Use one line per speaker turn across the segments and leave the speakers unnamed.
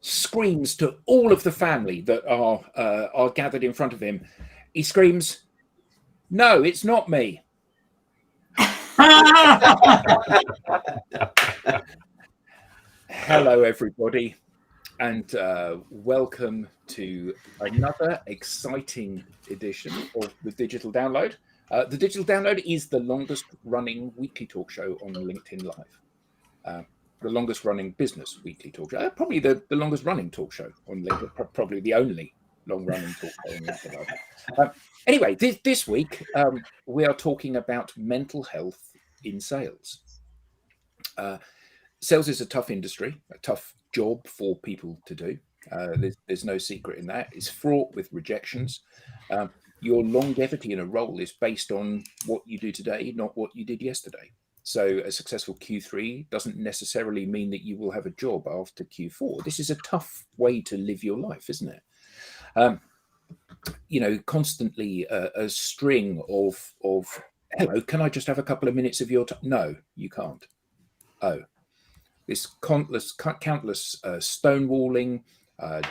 screams to all of the family that are gathered in front of him. He screams, "No, it's not me." Hello, everybody, and welcome to another exciting edition of the Digital Download. The Digital Download is the longest running weekly talk show on LinkedIn Live. The longest running business weekly talk show. Probably the longest running talk show on LinkedIn. Probably the only long running talk show on LinkedIn Live. Anyway, this week we are talking about mental health in sales. Sales is a tough industry, a tough job for people to do. There's no secret in that. It's fraught with rejections. Your longevity in a role is based on what you do today, not what you did yesterday. So a successful Q3 doesn't necessarily mean that you will have a job after Q4. This is a tough way to live your life, isn't it? Constantly a string of hello, can I just have a couple of minutes of your time? No, you can't. Oh, this countless stonewalling,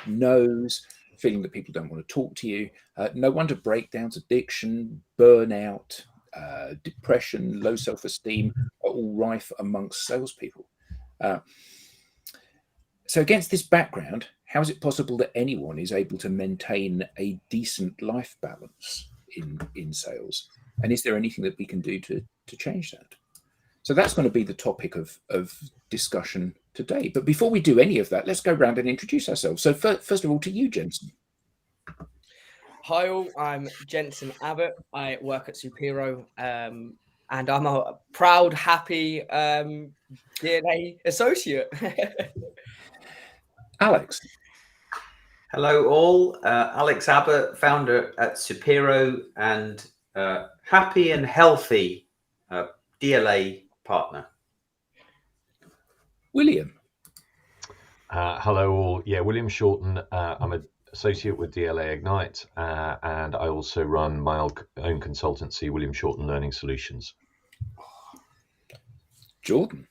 no's, feeling that people don't want to talk to you. No wonder breakdowns, addiction, burnout, depression, low self-esteem are all rife amongst salespeople. So against this background, how is it possible that anyone is able to maintain a decent life balance in sales? And is there anything that we can do to change that? So that's going to be the topic of discussion today. But before we do any of that, let's go around and introduce ourselves. So first of all, to you, Jensen.
Hi all, I'm Jensen Abbott. I work at Supero, and I'm a proud, happy DNA associate.
Alex.
Hello all, Alex Abbott, founder at Supero and happy and healthy DLA partner.
William.
Hello all. Yeah, William Shorten. I'm an associate with DLA Ignite, and I also run my own consultancy, William Shorten Learning Solutions.
Jordan.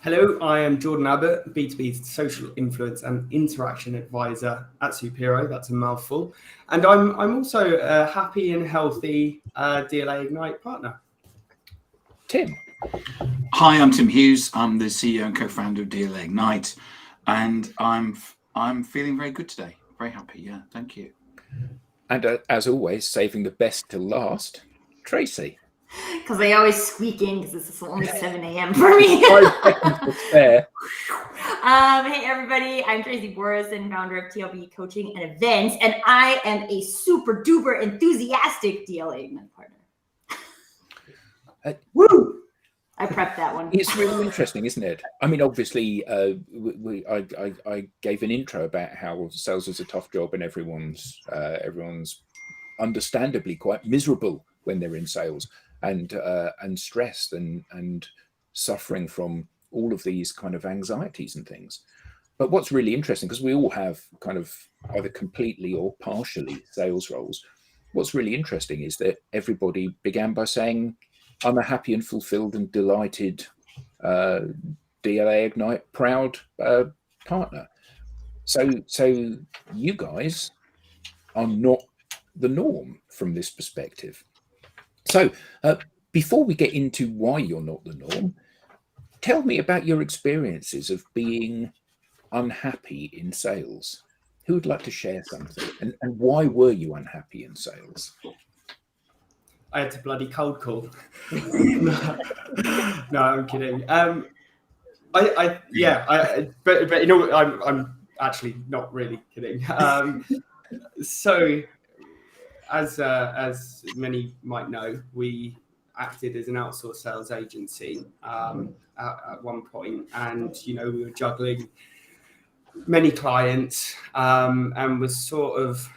Hello, I am Jordan Abbott, B2B social influence and interaction advisor at Supero. That's a mouthful. And I'm also a happy and healthy DLA Ignite partner.
Tim.
Hi, I'm Tim Hughes. I'm the CEO and co-founder of DLA Ignite, and I'm feeling very good today. Very happy. Yeah, thank you.
And as always, saving the best till last, Tracy.
Because I always squeak in because it's only 7 a.m. for me.
Fair.
Hey everybody, I'm Tracy Borison, founder of TLB Coaching and Events, and I am a super duper enthusiastic DLA Ignite partner. Woo! I prepped that one.
It's really interesting, isn't it? I mean, obviously, I gave an intro about how sales is a tough job, and everyone's understandably quite miserable when they're in sales, and stressed and suffering from all of these kind of anxieties and things. But what's really interesting, because we all have kind of either completely or partially sales roles, what's really interesting is that everybody began by saying, I'm a happy and fulfilled and delighted DLA Ignite proud partner. So you guys are not the norm from this perspective. So before we get into why you're not the norm, tell me about your experiences of being unhappy in sales. Who would like to share something? And why were you unhappy in sales?
I had to bloody cold call. No, I'm kidding. But you know, I'm actually not really kidding. So, as many might know, we acted as an outsourced sales agency at one point, and we were juggling many clients, and was sort of.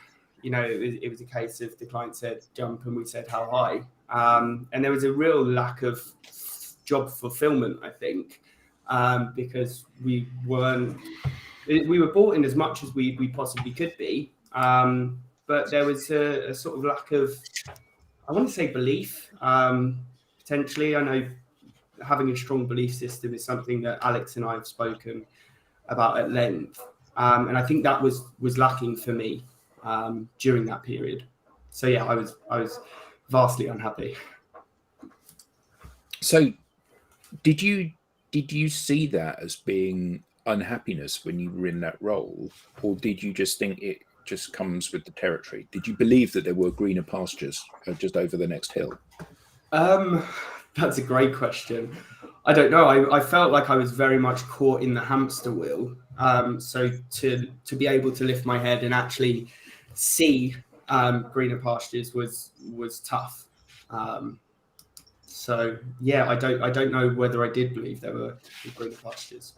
It was a case of the client said jump and we said how high. And there was a real lack of job fulfillment, I think, because we were bought in as much as we possibly could be. But there was a sort of lack of, I want to say belief, potentially. I know having a strong belief system is something that Alex and I have spoken about at length. And I think that was lacking for me during that period. So yeah, I was vastly unhappy.
So did you see that as being unhappiness when you were in that role, or did you just think it just comes with the territory? Did you believe that there were greener pastures just over the next hill?
That's a great question. I don't know. I felt like I was very much caught in the hamster wheel. So to be able to lift my head and actually see greener pastures was tough. So yeah, I don't know whether I did believe there were greener pastures.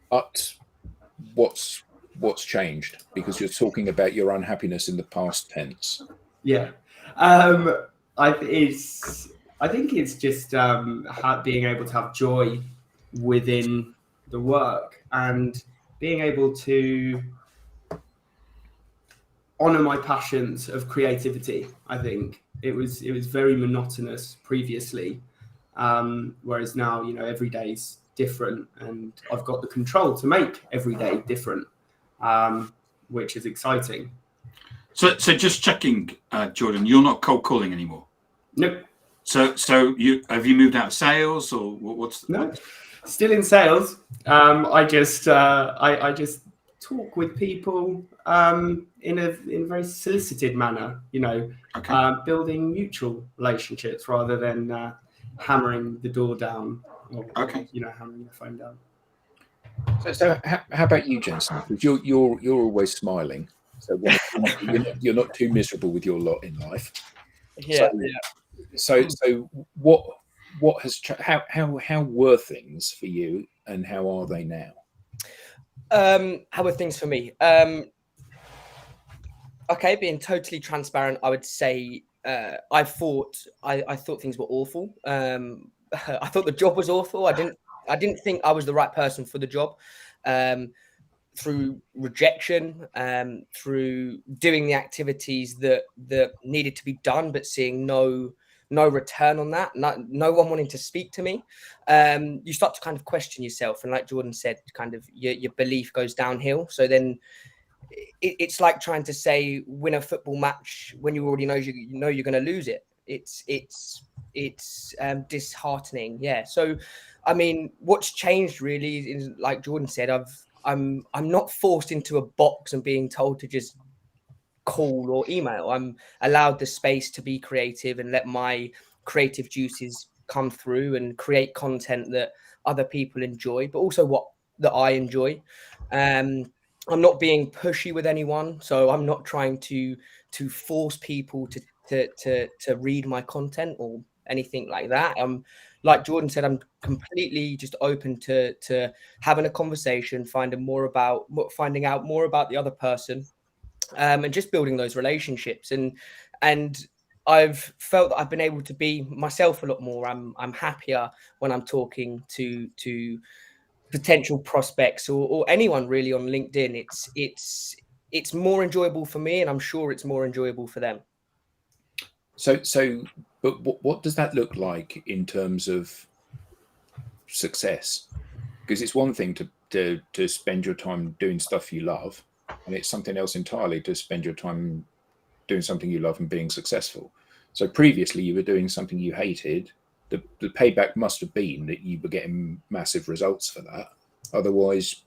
But what's changed? Because you're talking about your unhappiness in the past tense.
Yeah. I think it's just being able to have joy within the work and being able to honor my passions of creativity. I think it was very monotonous previously, whereas now, you know, every day's different and I've got the control to make every day different, which is exciting.
So just checking, Jordan, you're not cold calling anymore?
Nope.
So you moved out of sales, or what's
no? Still in sales. I just talk with people in a very solicited manner. You know,
okay.
Building mutual relationships rather than hammering the door down. Or,
okay.
You know, hammering the phone down.
So how about you, Jensen? Because you're always smiling, so you're not too miserable with your lot in life.
Yeah.
So what has how were things for you, and how are they now?
How are things for me? Okay, being totally transparent, I would say I thought things were awful. I thought the job was awful. I didn't think I was the right person for the job. Through rejection, through doing the activities that needed to be done, but seeing no return on that, no one wanting to speak to me, you start to kind of question yourself. And like Jordan said, kind of your belief goes downhill. So then it's like trying to say win a football match when you already know you're going to lose it. It's disheartening. Yeah. So, I mean, what's changed really is, like Jordan said, I'm not forced into a box and being told to just call or email. I'm allowed the space to be creative and let my creative juices come through and create content that other people enjoy, but also that I enjoy. I'm not being pushy with anyone, so I'm not trying to force people to read my content or anything like that. Like Jordan said, I'm completely just open to having a conversation, finding out more about the other person, and just building those relationships. And I've felt that I've been able to be myself a lot more. I'm happier when I'm talking to potential prospects or anyone really on LinkedIn. It's more enjoyable for me, and I'm sure it's more enjoyable for them.
But what does that look like in terms of success? Because it's one thing to spend your time doing stuff you love, and it's something else entirely to spend your time doing something you love and being successful. So previously you were doing something you hated. The payback must have been that you were getting massive results for that. Otherwise,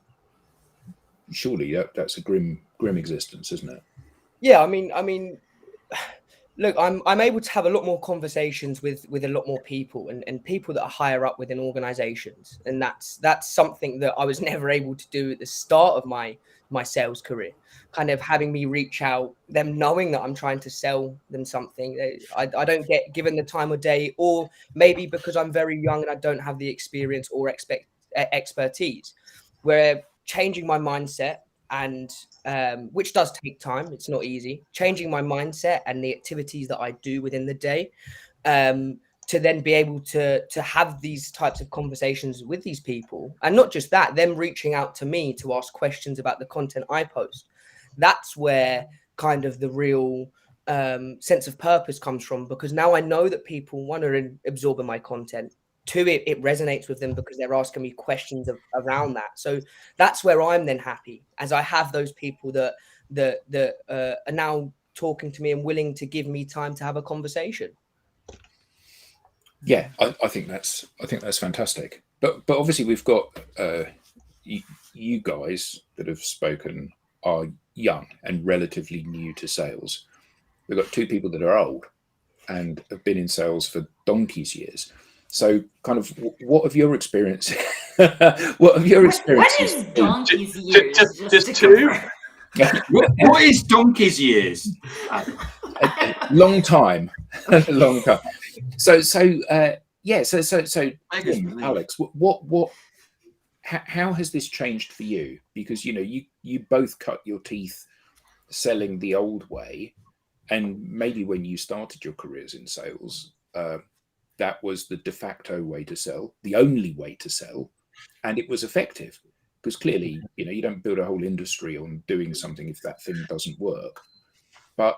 surely that's a grim existence, isn't it?
Yeah, I mean, look, I'm able to have a lot more conversations with a lot more people and people that are higher up within organizations, and that's something that I was never able to do at the start of my sales career. Kind of having me reach out, them knowing that I'm trying to sell them something. I don't get given the time of day, or maybe because I'm very young and I don't have the experience or expertise. Where changing my mindset, and which does take time, it's not easy, changing my mindset and the activities that I do within the day, to then be able to have these types of conversations with these people. And not just that, them reaching out to me to ask questions about the content I post. That's where kind of the real sense of purpose comes from, because now I know that people want to absorb my content. two, it resonates with them because they're asking me questions around that. So that's where I'm then happy, as I have those people that are now talking to me and willing to give me time to have a conversation.
Yeah, I think that's fantastic. But obviously we've got you guys that have spoken are young and relatively new to sales. We've got two people that are old and have been in sales for donkey's years. So, kind of, what have your experience? What have your experiences?
What is donkey's years?
Just two?
What is donkey's years?
A long time, a long time. So yeah. So Alex, how has this changed for you? Because you both cut your teeth selling the old way, and maybe when you started your careers in sales, that was the de facto way to sell, the only way to sell, and it was effective. Because clearly, you don't build a whole industry on doing something if that thing doesn't work. But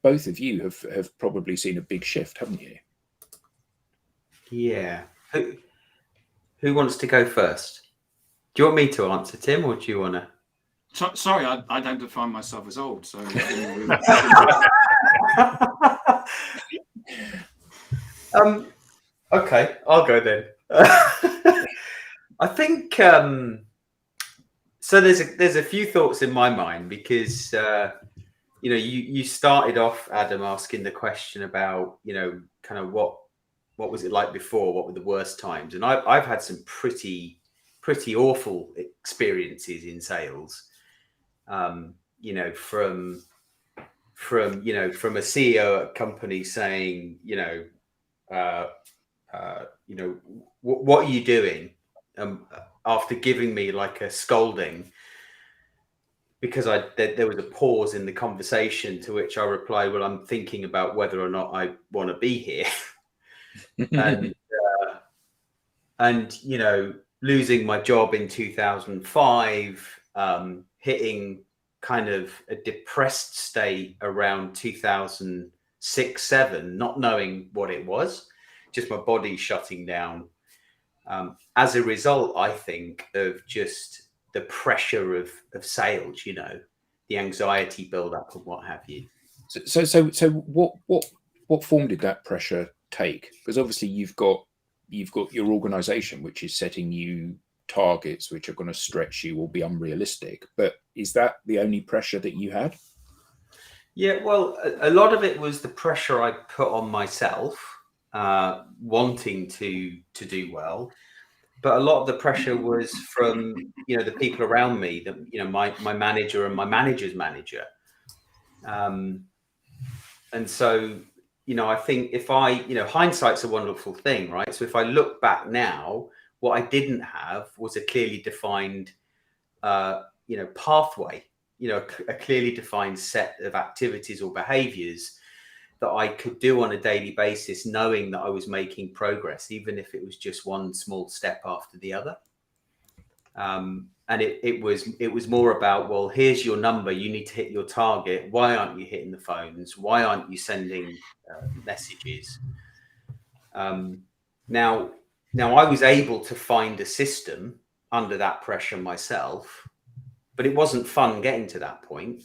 both of you have probably seen a big shift, haven't you?
Yeah. Who wants to go first? Do you want me to answer, Tim, or do you want to?
Sorry, I don't define myself as old, so.
Okay, I'll go then. I think so. There's a few thoughts in my mind because you started off, Adam, asking the question about kind of what was it like before? What were the worst times? And I've had some pretty awful experiences in sales. From a CEO at a company saying, what are you doing? After giving me like a scolding because there was a pause in the conversation, to which I replied, well, I'm thinking about whether or not I want to be here. and losing my job in 2005, hitting kind of a depressed state around 2006-07, not knowing what it was, just my body shutting down. As a result, I think, of just the pressure of sales, the anxiety build up and what have you.
So what form did that pressure take? Because obviously you've got your organization, which is setting you targets which are going to stretch you or be unrealistic. But is that the only pressure that you had?
Yeah, well, a lot of it was the pressure I put on myself, wanting to do well. But a lot of the pressure was from, the people around me, my manager and my manager's manager. And so, I think if hindsight's a wonderful thing, right? So if I look back now, what I didn't have was a clearly defined, pathway, a clearly defined set of activities or behaviors that I could do on a daily basis, knowing that I was making progress, even if it was just one small step after the other. And it was more about, well, here's your number. You need to hit your target. Why aren't you hitting the phones? Why aren't you sending messages? Now I was able to find a system under that pressure myself, but it wasn't fun getting to that point.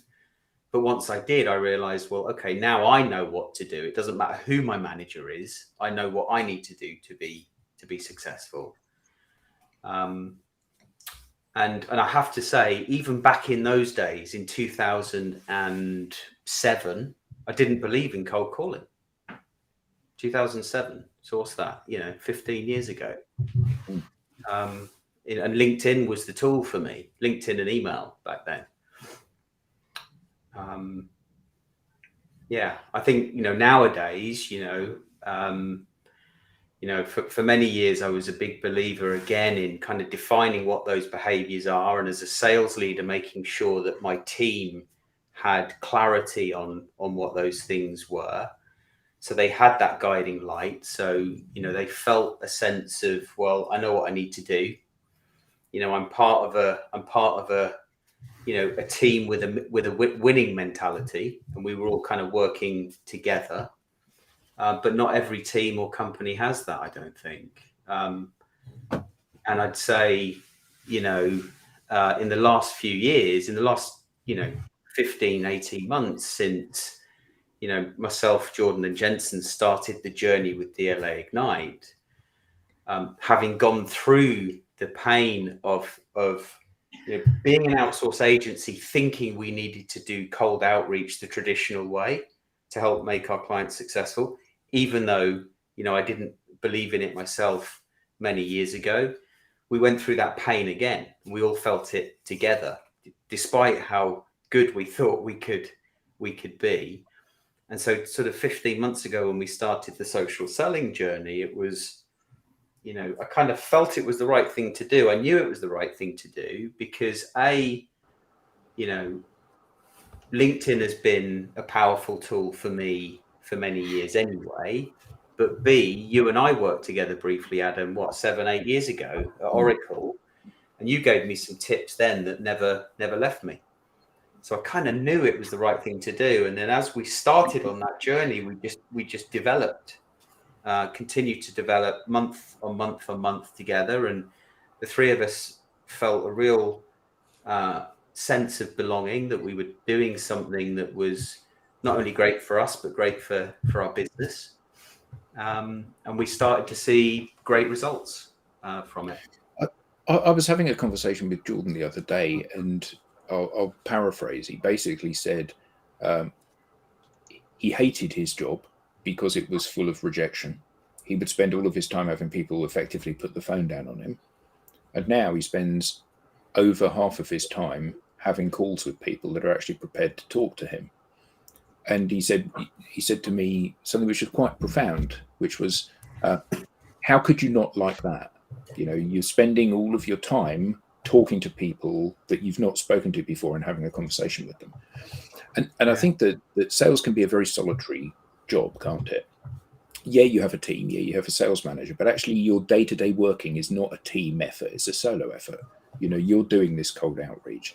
But once I did, I realized, well, okay, now I know what to do. It doesn't matter who my manager is. I know what I need to do to be successful. And I have to say, even back in those days, in 2007, I didn't believe in cold calling. 2007. So what's that? 15 years ago. And LinkedIn was the tool for me. LinkedIn and email back then. I think, nowadays, for many years, I was a big believer again in kind of defining what those behaviors are. And as a sales leader, making sure that my team had clarity on what those things were. So they had that guiding light. So, they felt a sense of, well, I know what I need to do. I'm part of a team with a winning mentality, and we were all kind of working together. But not every team or company has that, I don't think. And I'd say, in the last few years, in the last, 15, 18 months since, myself, Jordan and Jensen started the journey with DLA Ignite, having gone through the pain of being an outsource agency, thinking we needed to do cold outreach the traditional way to help make our clients successful, even though, I didn't believe in it myself many years ago. We went through that pain again. We all felt it together, despite how good we thought we could be. And so sort of 15 months ago, when we started the social selling journey, it was, I kind of felt it was the right thing to do. I knew it was the right thing to do because LinkedIn has been a powerful tool for me for many years anyway. But B, you and I worked together briefly, Adam, 7, 8 years ago at Oracle, and you gave me some tips then that never left me. So I kind of knew it was the right thing to do. And then as we started on that journey, we just developed, continued to develop month on month together. And the three of us felt a real sense of belonging, that we were doing something that was not only great for us, but great for our business. And we started to see great results from it.
I was having a conversation with Jordan the other day, and I'll paraphrase. He basically said he hated his job because it was full of rejection. He would spend all of his time having people effectively put the phone down on him. And now he spends over half of his time having calls with people that are actually prepared to talk to him. And he said to me something which was quite profound, which was, how could you not like that? You're spending all of your time talking to people that you've not spoken to before and having a conversation with them. And I think that sales can be a very solitary job, can't it? Yeah, you have a team. Yeah, you have a sales manager, but actually your day-to-day working is not a team effort. It's a solo effort. You're doing this cold outreach.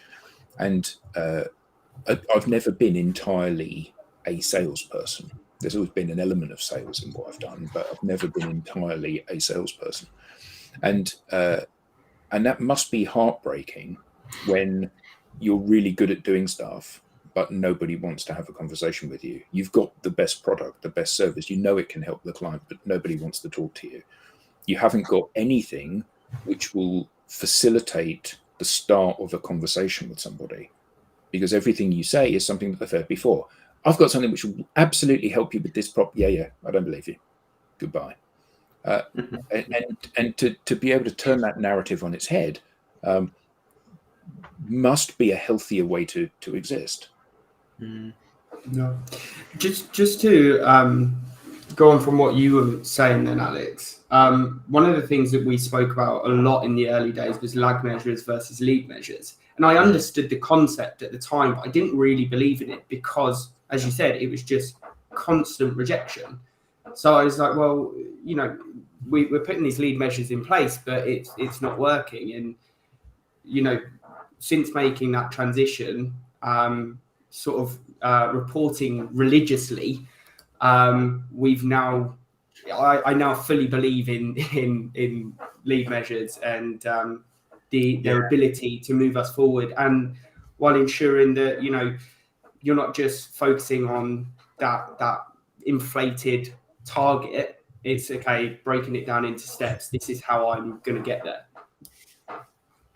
And I've never been entirely a salesperson. There's always been an element of sales in what I've done, but I've never been entirely a salesperson. And that must be heartbreaking when you're really good at doing stuff, but nobody wants to have a conversation with you. You've got the best product, the best service. It can help the client, but nobody wants to talk to you. You haven't got anything which will facilitate the start of a conversation with somebody, because everything you say is something that they've heard before. I've got something which will absolutely help you with this problem. Yeah, I don't believe you. Goodbye. And to be able to turn that narrative on its head must be a healthier way to exist.
No, just to go on from what you were saying then, Alex. One of the things that we spoke about a lot in the early days was lag measures versus lead measures. And I understood the concept at the time, but I didn't really believe in it because, as you said, it was just constant rejection. So I was like, well, we're putting these lead measures in place, but it's not working. And, since making that transition, reporting religiously, we've now, I now fully believe in lead measures and their ability to move us forward, and while ensuring that you're not just focusing on that inflated target. It's okay, breaking it down into steps. This is how I'm going to get there.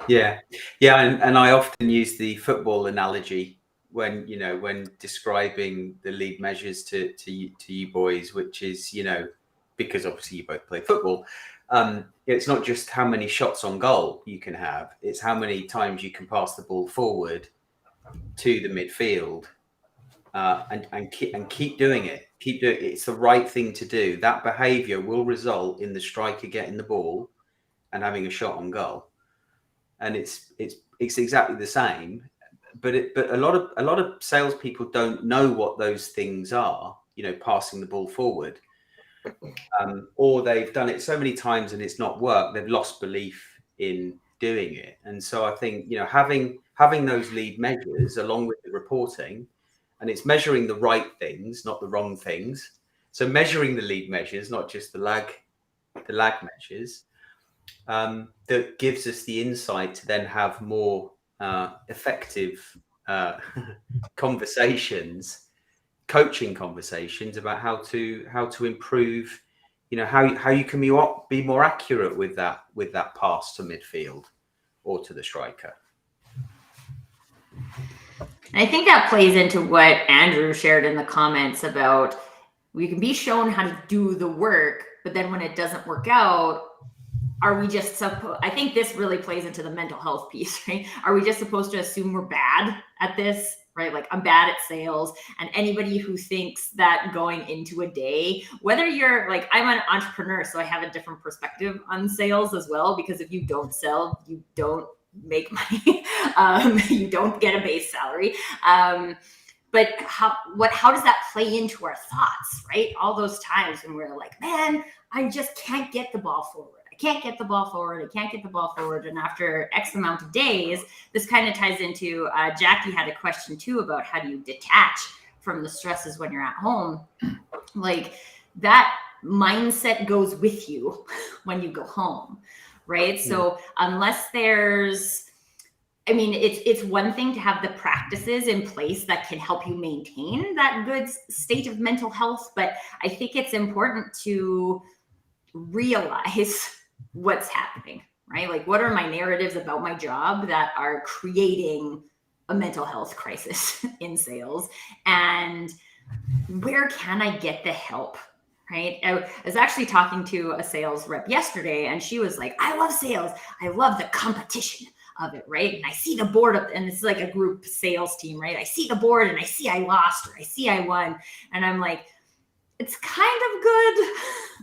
Yeah, and I often use the football analogy when describing the lead measures to you boys, which is because obviously you both play football. It's not just how many shots on goal you can have; it's how many times you can pass the ball forward to the midfield, and keep doing it. Keep doing it. It's the right thing to do. That behaviour will result in the striker getting the ball and having a shot on goal. And it's exactly the same, but a lot of salespeople don't know what those things are. Passing the ball forward, or they've done it so many times and it's not worked. They've lost belief in doing it, and so I think having those lead measures along with the reporting, and it's measuring the right things, not the wrong things. So measuring the lead measures, not just the lag measures. that gives us the insight to then have more effective conversations, coaching conversations about how to improve, how you can be more accurate with that pass to midfield or to the striker.
And I think that plays into what Andrew shared in the comments about we can be shown how to do the work, but then when it doesn't work out, are we just I think this really plays into the mental health piece, right? Are we just supposed to assume we're bad at this, right? Like, I'm bad at sales, and anybody who thinks that going into a day, whether you're like, I'm an entrepreneur, so I have a different perspective on sales as well, because if you don't sell, you don't make money. You don't get a base salary. But how does that play into our thoughts, right? All those times when we're like, man, I just can't get the ball forward. I can't get the ball forward. I can't get the ball forward. And after X amount of days, this kind of ties into, Jackie had a question too about how do you detach from the stresses when you're at home? Like, that mindset goes with you when you go home, right? So unless it's one thing to have the practices in place that can help you maintain that good state of mental health, but I think it's important to realize what's happening, right? Like, what are my narratives about my job that are creating a mental health crisis in sales? And where can I get the help, right? I was actually talking to a sales rep yesterday, and she was like, I love sales. I love the competition of it, right? And I see the board up, and it's like a group sales team, right? I see the board and I see I lost, or I see I won. And I'm like, it's kind of good,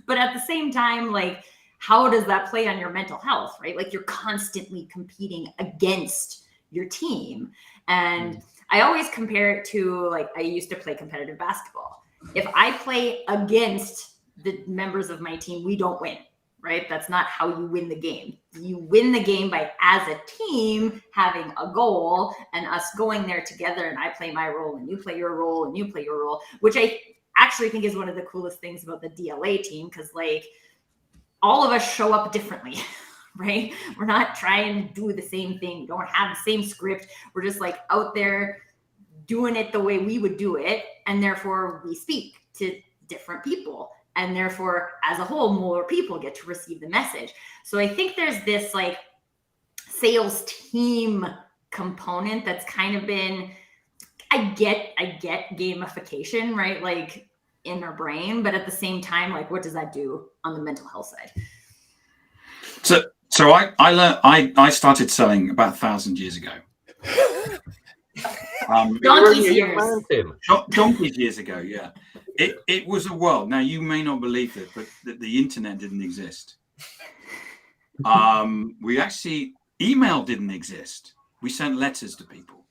but at the same time, like, how does that play on your mental health, right? Like, you're constantly competing against your team. And I always compare it to, like, I used to play competitive basketball. If I play against the members of my team, we don't win, right? That's not how you win the game. You win the game by, as a team, having a goal and us going there together, and I play my role and you play your role and you play your role, which I actually think is one of the coolest things about the DLA team, because, like, all of us show up differently, right? We're not trying to do the same thing. We don't have the same script. We're just, like, out there doing it the way we would do it. And therefore we speak to different people. And therefore, as a whole, more people get to receive the message. So I think there's this, like, sales team component that's kind of been, I get gamification, right? Like, in our brain, but at the same time, like, what does that do on the mental health side?
So I started selling about 1,000 years ago.
Donkey's years.
Donkey's years ago, yeah. It was a world. Now, you may not believe it, but the internet didn't exist. We actually, email didn't exist. We sent letters to people.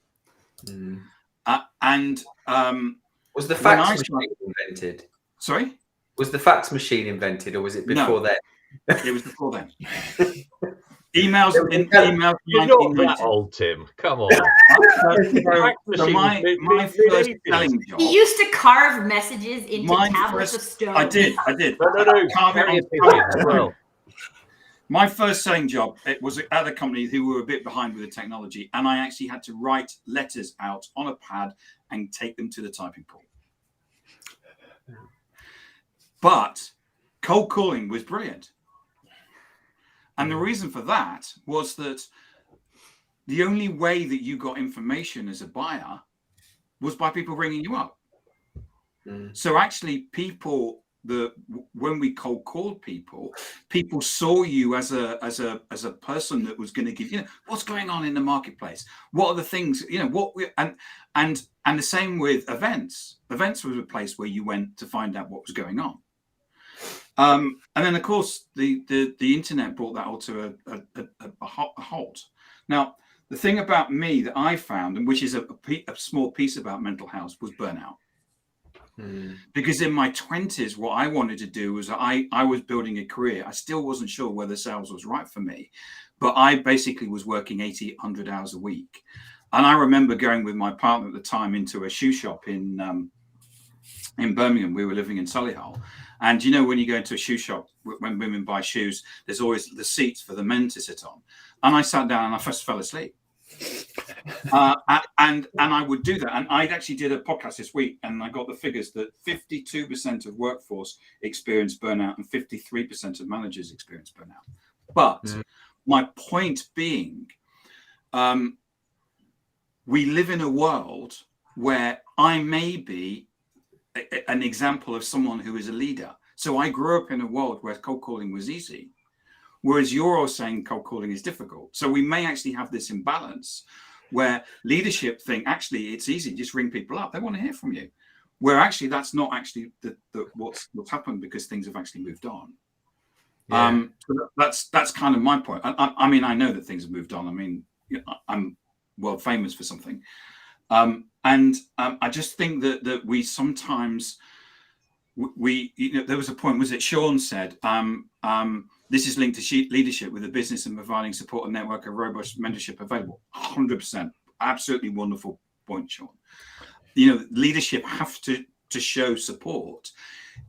Was the fax machine invented?
Sorry?
Was the fax machine invented, or was it before then?
It was before then. Emails.
You're not that old, Tim. Come on.
So my first selling job.
He used to carve messages into tablets of stone.
I did.
No. Well.
My first selling job, it was at a company who were a bit behind with the technology, and I actually had to write letters out on a pad and take them to the typing pool. But cold calling was brilliant. And the reason for that was that the only way that you got information as a buyer was by people ringing you up. So actually, when we cold called people saw you as a person that was going to give, what's going on in the marketplace, what are the things, and the same with events. Events was a place where you went to find out what was going on. And then, of course, the internet brought that all to a halt. Now, the thing about me that I found, and which is a small piece about mental health, was burnout. Because in my 20s, what I wanted to do was I was building a career. I still wasn't sure whether sales was right for me, but I basically was working 80, 100 hours a week. And I remember going with my partner at the time into a shoe shop in Birmingham. We were living in Solihull. And you know, when you go into a shoe shop, when women buy shoes, there's always the seats for the men to sit on. And I sat down and I first fell asleep. And I would do that. And I actually did a podcast this week, and I got the figures that 52% of workforce experience burnout and 53% of managers experience burnout. But my point being, we live in a world where I may be an example of someone who is a leader. So I grew up in a world where cold calling was easy, whereas you're all saying cold calling is difficult. So we may actually have this imbalance where leadership think, actually, it's easy, just ring people up. They want to hear from you. Where actually that's not actually what's happened, because things have actually moved on. Yeah. So that's kind of my point. I mean, I know that things have moved on. I mean, I'm world famous for something. I just think that we sometimes, there was a point, was it Sean said, this is linked to leadership with a business and providing support and network of robust mentorship available. 100%. Absolutely wonderful point, Sean. Leadership have to show support.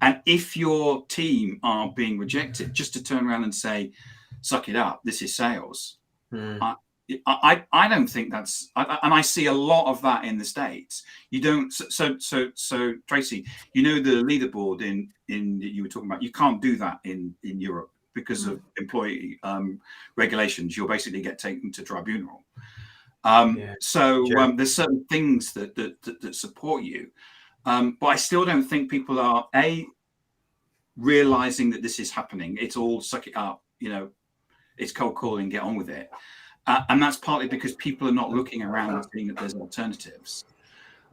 And if your team are being rejected, just to turn around and say, suck it up, this is sales. I don't think that's, and I see a lot of that in the States. You don't, so Tracy, the leaderboard in you were talking about, you can't do that in Europe because of employee regulations. You'll basically get taken to tribunal. There's certain things that support you. But I still don't think people are realizing that this is happening. It's all suck it up, it's cold calling, get on with it. And that's partly because people are not looking around and seeing that there's alternatives.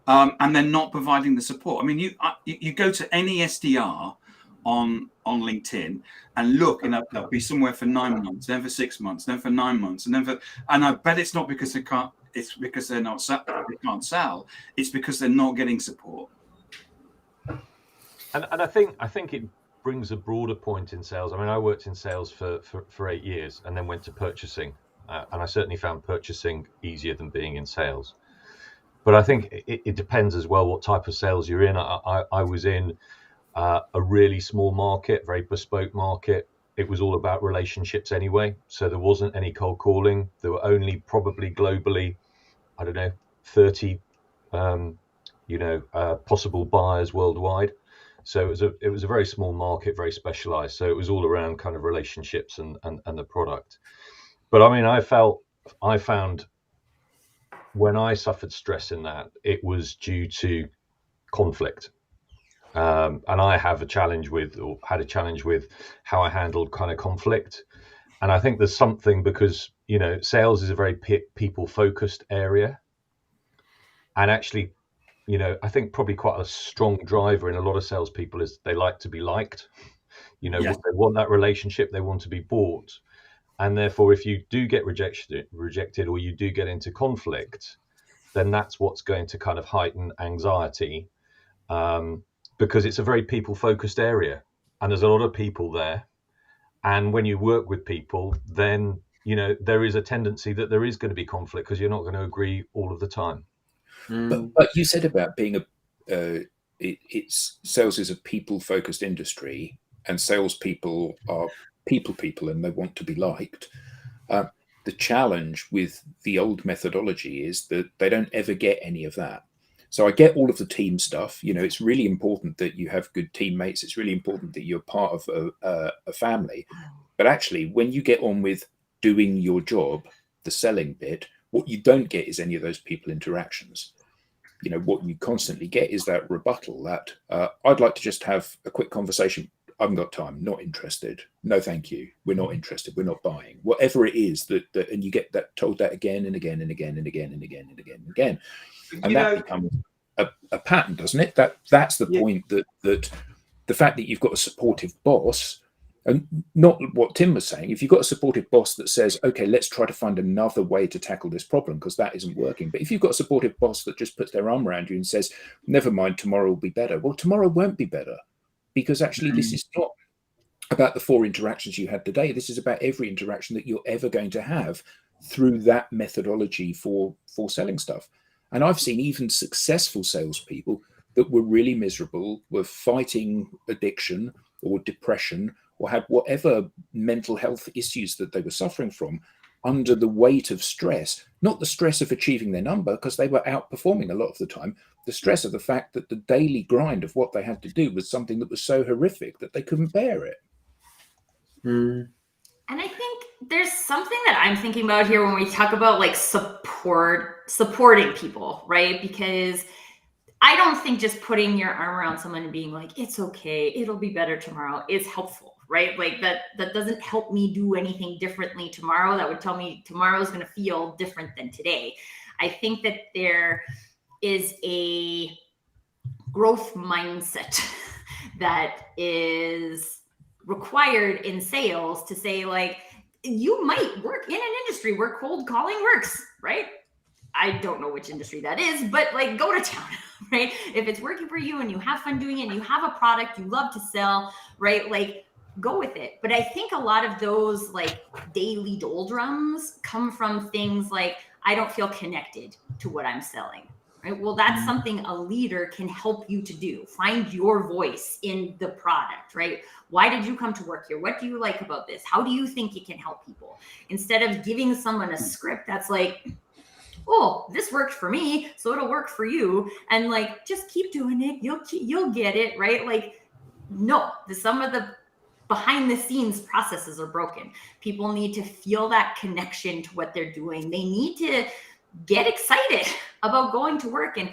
And they're not providing the support. I mean, you go to any SDR on LinkedIn and look, and they'll be somewhere for 9 months, then for 6 months, then for 9 months, and I bet it's not because they can't. It's because they can't sell. It's because they're not getting support.
And I think it brings a broader point in sales. I mean, I worked in sales for 8 years and then went to purchasing, and I certainly found purchasing easier than being in sales. But I think it depends as well what type of sales you're in. I was in a really small market, very bespoke market. It was all about relationships anyway. So there wasn't any cold calling. There were only probably globally, 30, possible buyers worldwide. So it was a very small market, very specialized. So it was all around kind of relationships and the product. But I mean, I found when I suffered stress in that, it was due to conflict. And I had a challenge with how I handled kind of conflict. And I think there's something, because, sales is a very people focused area. And actually, I think probably quite a strong driver in a lot of salespeople is they like to be liked. Yes. They want that relationship, they want to be bought. And therefore, if you do get rejected or you do get into conflict, then that's what's going to kind of heighten anxiety. Because it's a very people-focused area, and there's a lot of people there. And when you work with people, then there is a tendency that there is going to be conflict because you're not going to agree all of the time.
But you said about being it's sales is a people-focused industry, and salespeople are people, and they want to be liked. The challenge with the old methodology is that they don't ever get any of that. So I get all of the team stuff. It's really important that you have good teammates. It's really important that you're part of a family. But actually, when you get on with doing your job, the selling bit, what you don't get is any of those people interactions. What you constantly get is that rebuttal that I'd like to just have a quick conversation. I haven't got time, not interested. No, thank you. We're not interested. We're not buying. Whatever it is that and you get that told that again and again and again and again and again and again and again. And that becomes a pattern, doesn't it? That's the point, that the fact that you've got a supportive boss, and not what Tim was saying, if you've got a supportive boss that says, okay, let's try to find another way to tackle this problem because that isn't working. But if you've got a supportive boss that just puts their arm around you and says, never mind, tomorrow will be better. Well, tomorrow won't be better, because actually this is not about the 4 interactions you had today. This is about every interaction that you're ever going to have through that methodology for selling stuff. And I've seen even successful salespeople that were really miserable, were fighting addiction or depression, or had whatever mental health issues that they were suffering from under the weight of stress, not the stress of achieving their number, because they were outperforming a lot of the time, the stress of the fact that the daily grind of what they had to do was something that was so horrific that they couldn't bear it.
Mm.
And I think there's something that I'm thinking about here when we talk about like supporting people, right? Because I don't think just putting your arm around someone and being like, it's okay, it'll be better tomorrow is helpful, right? Like that doesn't help me do anything differently tomorrow. That would tell me tomorrow's going to feel different than today. I think that there is a growth mindset that is required in sales to say, like, you might work in an industry where cold calling works, right? I don't know which industry that is, but like, go to town, right? If it's working for you and you have fun doing it and you have a product you love to sell, right? Like, go with it. But I think a lot of those like daily doldrums come from things like, I don't feel connected to what I'm selling, right? Well, that's something a leader can help you to do. Find your voice in the product, right? Why did you come to work here? What do you like about this? How do you think it can help people? Instead of giving someone a script that's like, oh, this worked for me, so it'll work for you. And like, just keep doing it. You'll get it, right? Like, no, some of the behind the scenes processes are broken. People need to feel that connection to what they're doing. They need to get excited about going to work. And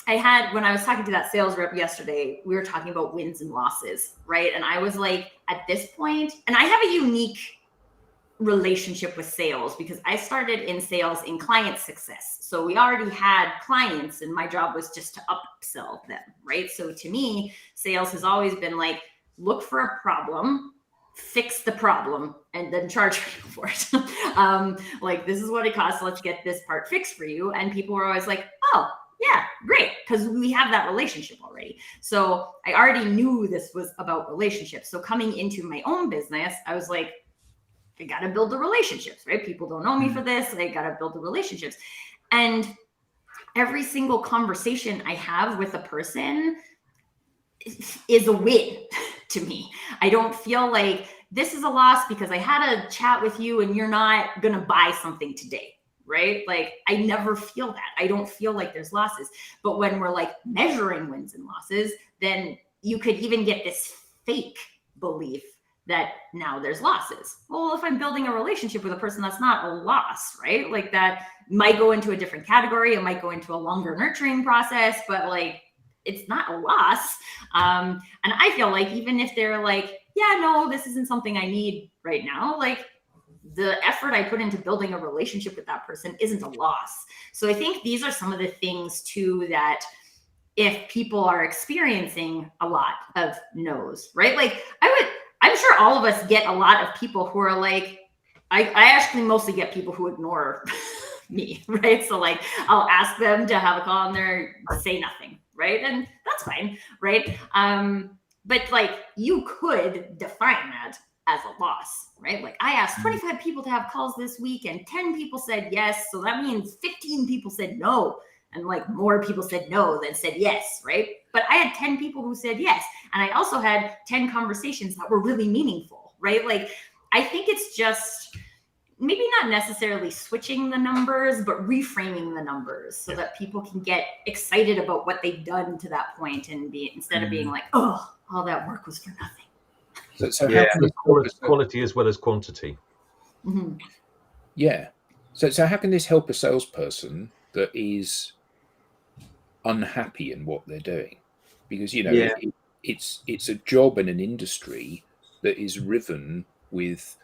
when I was talking to that sales rep yesterday, we were talking about wins and losses, right? And I was like, at this point, and I have a unique relationship with sales because I started in sales in client success. So we already had clients and my job was just to upsell them, right? So to me, sales has always been like, look for a problem, fix the problem, and then charge people for it. Like, this is what it costs. Let's get this part fixed for you. And people were always like, oh, yeah, great. Because we have that relationship already. So I already knew this was about relationships. So coming into my own business, I was like, I got to build the relationships, right? People don't know me for this. I got to build the relationships. And every single conversation I have with a person is a win to me. I don't feel like this is a loss because I had a chat with you and you're not going to buy something today, right? Like, I never feel that. I don't feel like there's losses. But when we're like measuring wins and losses, then you could even get this fake belief that now there's losses. Well, if I'm building a relationship with a person, that's not a loss, right? Like, that might go into a different category. It might go into a longer nurturing process, but like, it's not a loss. And I feel like even if they're like, yeah, no, this isn't something I need right now, like, the effort I put into building a relationship with that person isn't a loss. So I think these are some of the things too, that if people are experiencing a lot of no's, right? Like, I'm sure all of us get a lot of people who are like, I actually mostly get people who ignore me, right? So like, I'll ask them to have a call and they say nothing, right? And that's fine, right? But like, you could define that as a loss, right? Like, I asked 25 people to have calls this week and 10 people said yes. So that means 15 people said no. And like, more people said no than said yes, right? But I had 10 people who said yes. And I also had 10 conversations that were really meaningful, right? Like, I think it's just maybe not necessarily switching the numbers, but reframing the numbers so that people can get excited about what they've done to that point and instead of being like, oh, all that work was for nothing.
So how can
quality as well as quantity.
Mm-hmm.
Yeah. So how can this help a salesperson that is unhappy in what they're doing? Because, you know, it's a job in an industry that is riven with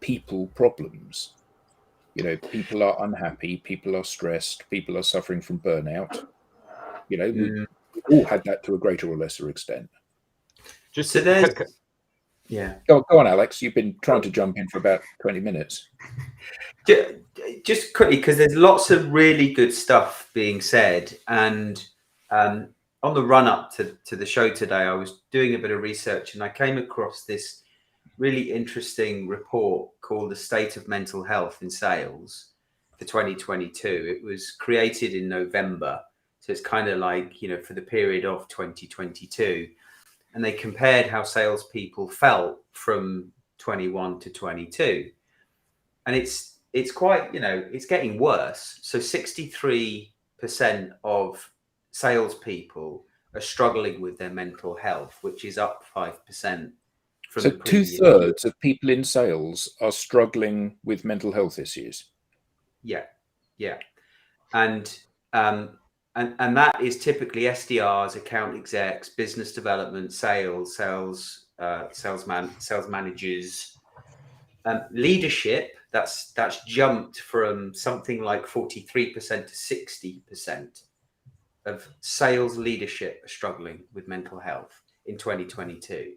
people problems. You know, people are unhappy, people are stressed, people are suffering from burnout. You know, we all had that to a greater or lesser extent.
Just so there's,
Go on, Alex. You've been trying to jump in for about 20 minutes.
Just quickly, because there's lots of really good stuff being said. And on the run up to the show today, I was doing a bit of research and I came across this really interesting report called The State of Mental Health in Sales for 2022. It was created in November So it's kind of like, for the period of 2022, and they compared how salespeople felt from 21 to 22. And it's quite, it's getting worse. So 63% of salespeople are struggling with their mental health, which is up 5% from
So
the previous
2/3 of people in sales are struggling with mental health issues.
Yeah. And that is typically SDRs, account execs, business development, sales managers, leadership. That's jumped from something like 43% to 60% of sales leadership are struggling with mental health in 2022.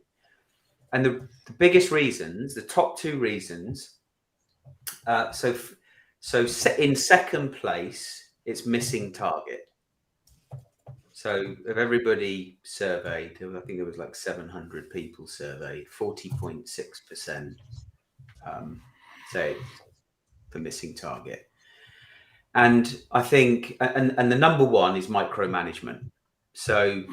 And the biggest reasons, the top two reasons, so in second place, it's missing target. So of everybody surveyed, I think there was like 700 people surveyed, 40.6% say the missing target. And I think, and the number one is micromanagement. So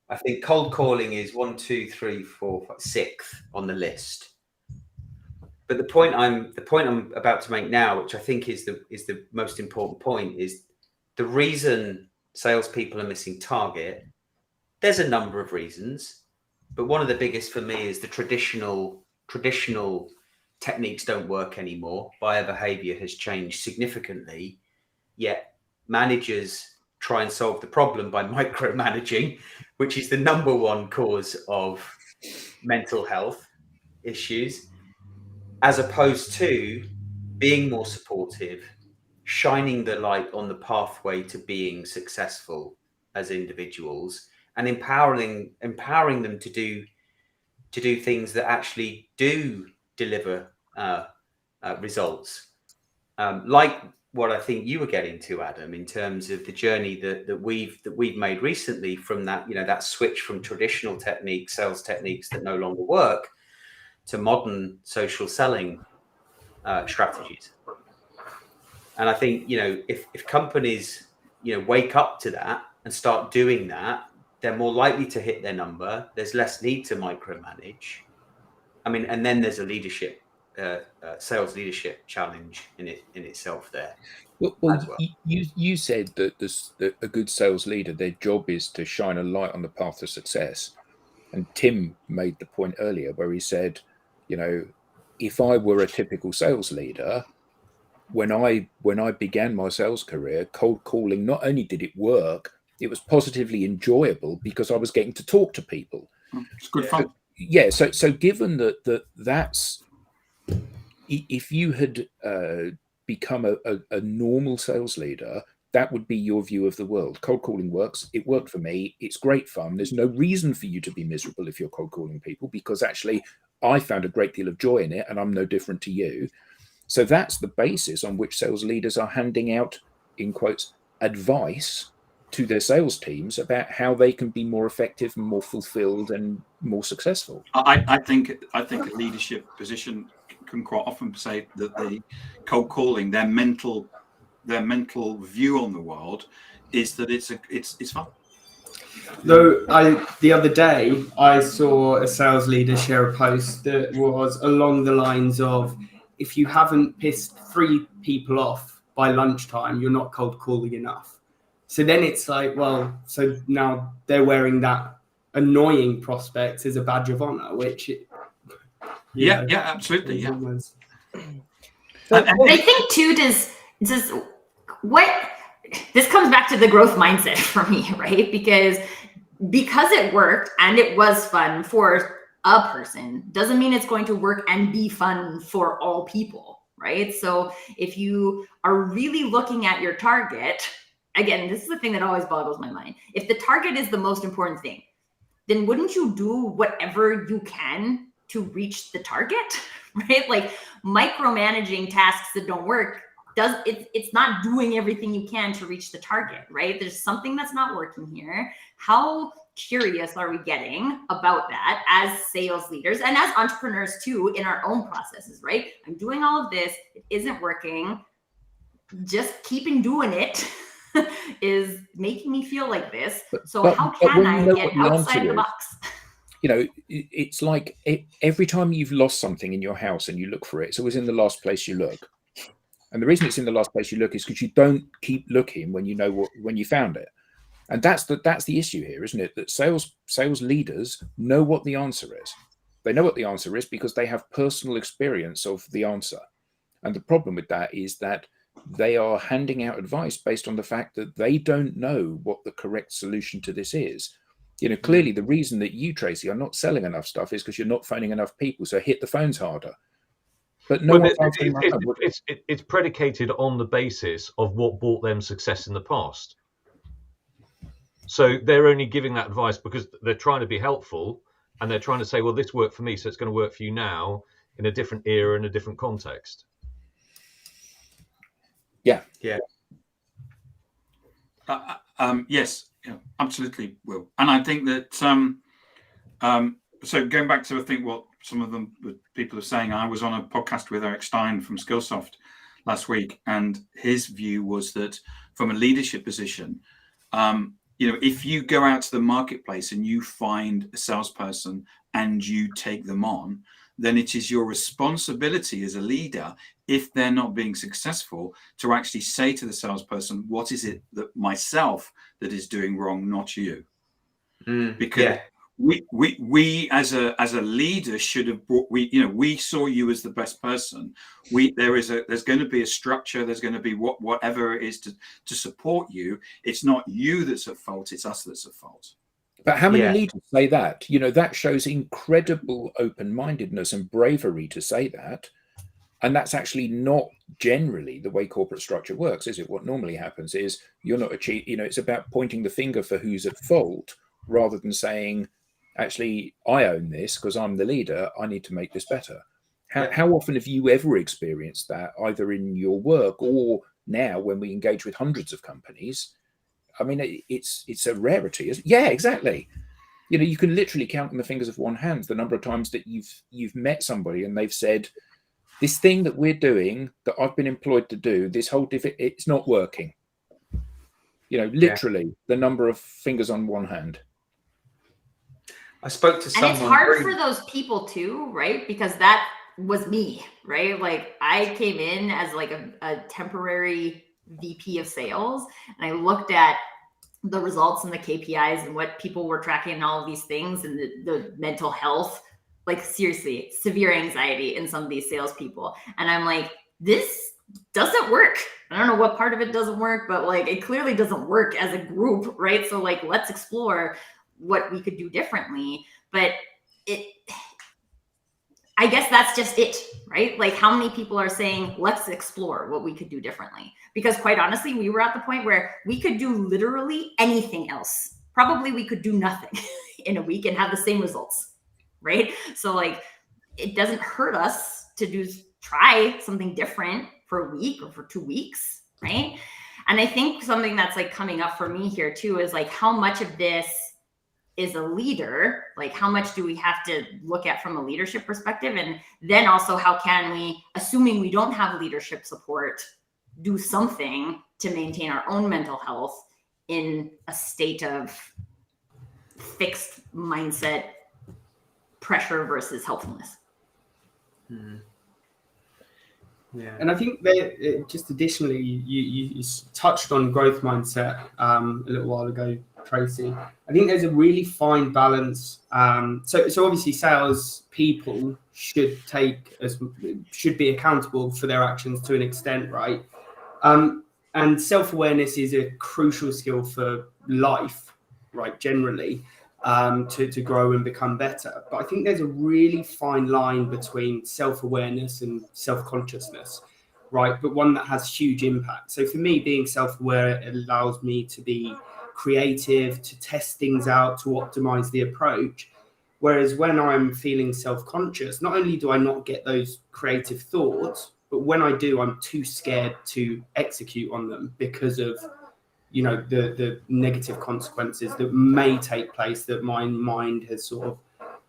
I think cold calling is 1, 2, 3, 4, 5, 6th on the list. But the point I'm about to make now, which I think is the most important point, is the reason salespeople are missing target. There's a number of reasons, but one of the biggest for me is the traditional techniques don't work anymore. Buyer behavior has changed significantly, yet managers try and solve the problem by micromanaging, which is the number one cause of mental health issues, as opposed to being more supportive, shining the light on the pathway to being successful as individuals, and empowering them to do things that actually do deliver results, like what I think you were getting to, Adam, in terms of the journey that we've made recently from that, that switch from traditional sales techniques that no longer work to modern social selling strategies. And I think, if companies, wake up to that and start doing that, they're more likely to hit their number. There's less need to micromanage. I mean, and then there's a leadership, sales leadership challenge in itself there.
Well. You said that a good sales leader, their job is to shine a light on the path to success. And Tim made the point earlier where he said, if I were a typical sales leader, when I began my sales career, cold calling, not only did it work, it was positively enjoyable because I was getting to talk to people.
It's good fun.
So given that's, if you had become a normal sales leader, that would be your view of the world. Cold calling works. It worked for me. It's great fun. There's no reason for you to be miserable if you're cold calling people, because actually I found a great deal of joy in it and I'm no different to you. So that's the basis on which sales leaders are handing out, in quotes, advice to their sales teams about how they can be more effective and more fulfilled and more successful.
I think a leadership position can quite often say that the cold calling, their mental view on the world is that it's fun.
Though the other day I saw a sales leader share a post that was along the lines of, if you haven't pissed 3 people off by lunchtime, you're not cold calling enough. So then it's like, well, so now they're wearing that annoying prospect as a badge of honor, which
absolutely, yeah.
I think too, does what this comes back to the growth mindset for me, right? Because it worked and it was fun for a person doesn't mean it's going to work and be fun for all people, right? So if you are really looking at your target, again, this is the thing that always boggles my mind. If the target is the most important thing, then wouldn't you do whatever you can to reach the target, right? Like micromanaging tasks that don't work, it's not doing everything you can to reach the target, right? There's something that's not working here. How curious are we getting about that as sales leaders and as entrepreneurs too in our own processes, right? I'm doing all of this, it isn't working, just keeping doing it is making me feel like this. So
but
how can
when
I
you know
get
what the
outside
answer
the
is,
box?
you know, it's like every time you've lost something in your house and you look for it, it's always in the last place you look. And the reason it's in the last place you look is because you don't keep looking when you know when you found it. And that's the issue here, isn't it? That sales leaders know what the answer is. They know what the answer is because they have personal experience of the answer. And the problem with that is that they are handing out advice based on the fact that they don't know what the correct solution to this is. You know, clearly the reason that you, Tracy, are not selling enough stuff is because you're not phoning enough people. So hit the phones harder. But no one's answering my phone.
It's predicated on the basis of what brought them success in the past. So they're only giving that advice because they're trying to be helpful, and they're trying to say, well, this worked for me, so it's going to work for you now in a different era, in a different context.
Yeah.
Yes, absolutely, Will. And I think that so going back to, I think what some of them people are saying, I was on a podcast with Eric Stein from Skillsoft last week, and his view was that from a leadership position, if you go out to the marketplace and you find a salesperson and you take them on, then it is your responsibility as a leader, if they're not being successful, to actually say to the salesperson, what is it that myself that is doing wrong, not you? Because we as a leader should have brought, we saw you as the best person. There's going to be a structure, there's going to be whatever it is to support you. It's not you that's at fault, it's us that's at fault.
But how many leaders say that? That shows incredible open-mindedness and bravery to say that. And that's actually not generally the way corporate structure works, is it? What normally happens is you're not it's about pointing the finger for who's at fault rather than saying, actually, I own this because I'm the leader. I need to make this better. How often have you ever experienced that, either in your work or now when we engage with hundreds of companies? I mean, it's a rarity. Yeah, exactly. You can literally count on the fingers of one hand the number of times that you've met somebody and they've said, this thing that we're doing, that I've been employed to do, this whole it's not working. Literally the number of fingers on one hand.
I spoke to someone.
And it's hard for those people too, right? Because that was me, right? Like I came in as like a temporary VP of sales, and I looked at the results and the KPIs and what people were tracking and all of these things, and the mental health, like seriously, severe anxiety in some of these salespeople. And I'm like, this doesn't work. I don't know what part of it doesn't work, but like it clearly doesn't work as a group, right? So like, let's explore what we could do differently. But I guess that's just it, right? Like how many people are saying, let's explore what we could do differently? Because quite honestly, we were at the point where we could do literally anything else. Probably we could do nothing in a week and have the same results, right? So like, it doesn't hurt us to try something different for a week or for 2 weeks, right? And I think something that's like coming up for me here too is like, how much of this is a leader? Like how much do we have to look at from a leadership perspective? And then also how can we, assuming we don't have leadership support, do something to maintain our own mental health in a state of fixed mindset pressure versus helpfulness?
Yeah, and I think just additionally, you touched on growth mindset a little while ago, Tracy. I think there's a really fine balance. So obviously, sales people should be accountable for their actions to an extent, right? And self-awareness is a crucial skill for life, right? Generally, to grow and become better. But I think there's a really fine line between self-awareness and self-consciousness, right? But one that has huge impact. So for me, being self-aware allows me to be creative, to test things out, to optimize the approach. Whereas when I'm feeling self-conscious, not only do I not get those creative thoughts, but when I do, I'm too scared to execute on them because of the negative consequences that may take place that my mind has sort of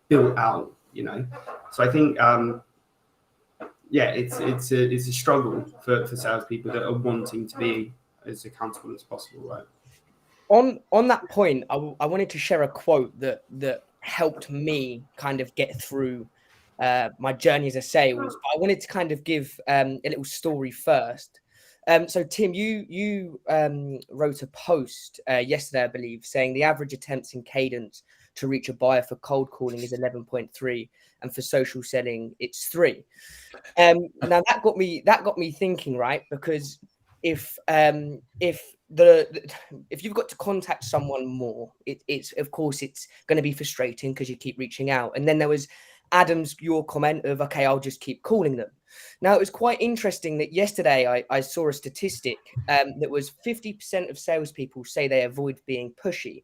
built out, So I think, it's a struggle for salespeople that are wanting to be as accountable as possible, right?
On that point, I wanted to share a quote that helped me kind of get through my journey as a sales. But I wanted to kind of give a little story first. So Tim, you wrote a post yesterday, I believe, saying the average attempts in cadence to reach a buyer for cold calling is 11.3, and for social selling it's 3. Now that got me thinking, right? Because if you've got to contact someone more, it's of course it's going to be frustrating because you keep reaching out. And then there was your comment of, okay, I'll just keep calling them. Now, it was quite interesting that yesterday I saw a statistic that was 50% of salespeople say they avoid being pushy,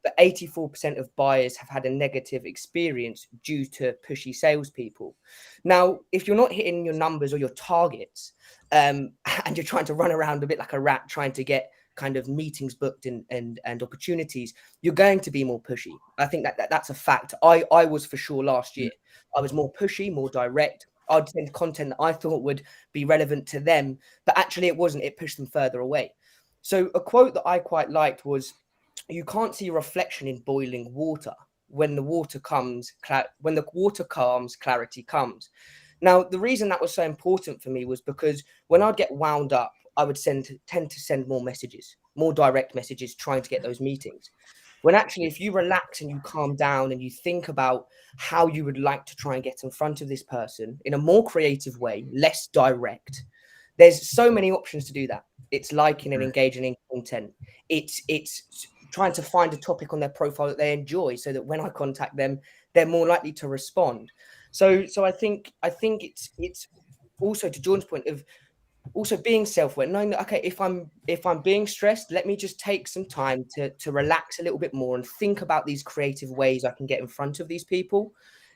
but 84% of buyers have had a negative experience due to pushy salespeople. Now, if you're not hitting your numbers or your targets, and you're trying to run around a bit like a rat trying to get kind of meetings booked and opportunities, you're going to be more pushy. I think that's a fact. I was for sure last year. I was more pushy, more direct. I'd send content that I thought would be relevant to them, but actually it wasn't. It pushed them further away. So a quote that I quite liked was, "You can't see a reflection in boiling water. When the water calms, clarity comes." Now, the reason that was so important for me was because when I'd get wound up, I would tend to send more messages, more direct messages, trying to get those meetings. When actually, if you relax and you calm down and you think about how you would like to try and get in front of this person in a more creative way, less direct, there's so many options to do that. It's liking and engaging in content. It's trying to find a topic on their profile that they enjoy, so that when I contact them, they're more likely to respond. So I think it's also, to Jordan's point, of also being self-aware, knowing that, okay, if I'm being stressed, let me just take some time to relax a little bit more and think about these creative ways I can get in front of these people,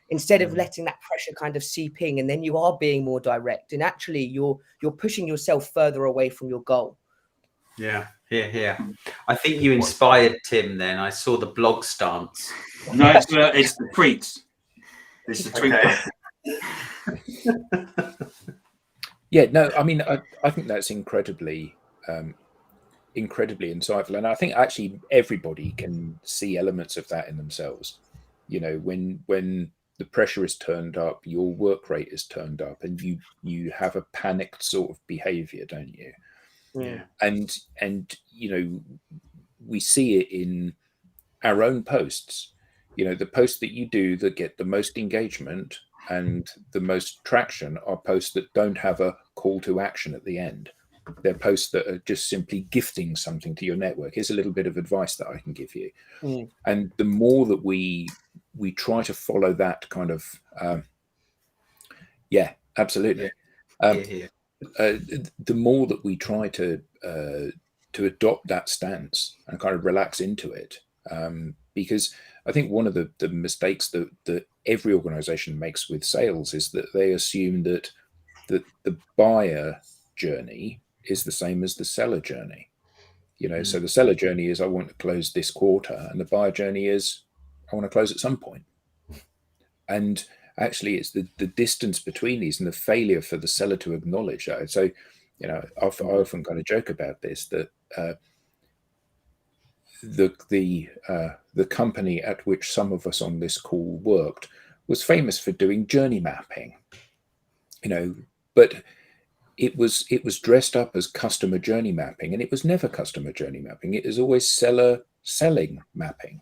instead of letting that pressure kind of seep in, and then you are being more direct, and actually you're pushing yourself further away from your goal.
Yeah. I think you inspired Tim then. I saw the blog stance.
No, it's the tweets. It's the tweet.
Yeah, no, I mean, I think that's incredibly insightful, and I think actually everybody can see elements of that in themselves. You know, when the pressure is turned up, your work rate is turned up, and you have a panicked sort of behavior, don't you?
Yeah.
And you know, we see it in our own posts. You know, the posts that you do that get the most engagement and the most traction are posts that don't have a call to action at the end. They're posts that are just simply gifting something to your network. Here's a little bit of advice that I can give you. And the more that we try to follow that kind of absolutely. The more that we try to adopt that stance and kind of relax into it, because I think one of the mistakes that every organization makes with sales is that they assume that the buyer journey is the same as the seller journey. You know, so the seller journey is, I want to close this quarter, and the buyer journey is, I want to close at some point. And actually, it's the distance between these and the failure for the seller to acknowledge that. So, you know, I often kind of joke about this, that the company at which some of us on this call worked was famous for doing journey mapping. You know, but it was dressed up as customer journey mapping, and it was never customer journey mapping. It was always seller selling mapping.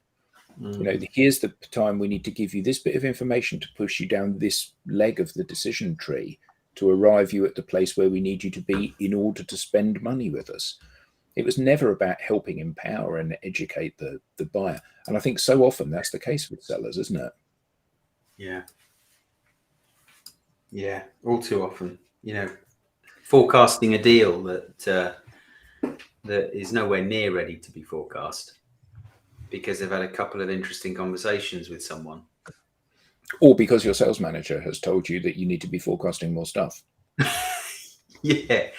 You know, here's the time we need to give you this bit of information to push you down this leg of the decision tree to arrive you at the place where we need you to be in order to spend money with us. It was never about helping empower and educate the buyer. And I think so often that's the case with sellers, isn't it?
Yeah, all too often. You know, forecasting a deal that is nowhere near ready to be forecast, because they've had a couple of interesting conversations with someone.
Or because your sales manager has told you that you need to be forecasting more stuff.
Yeah,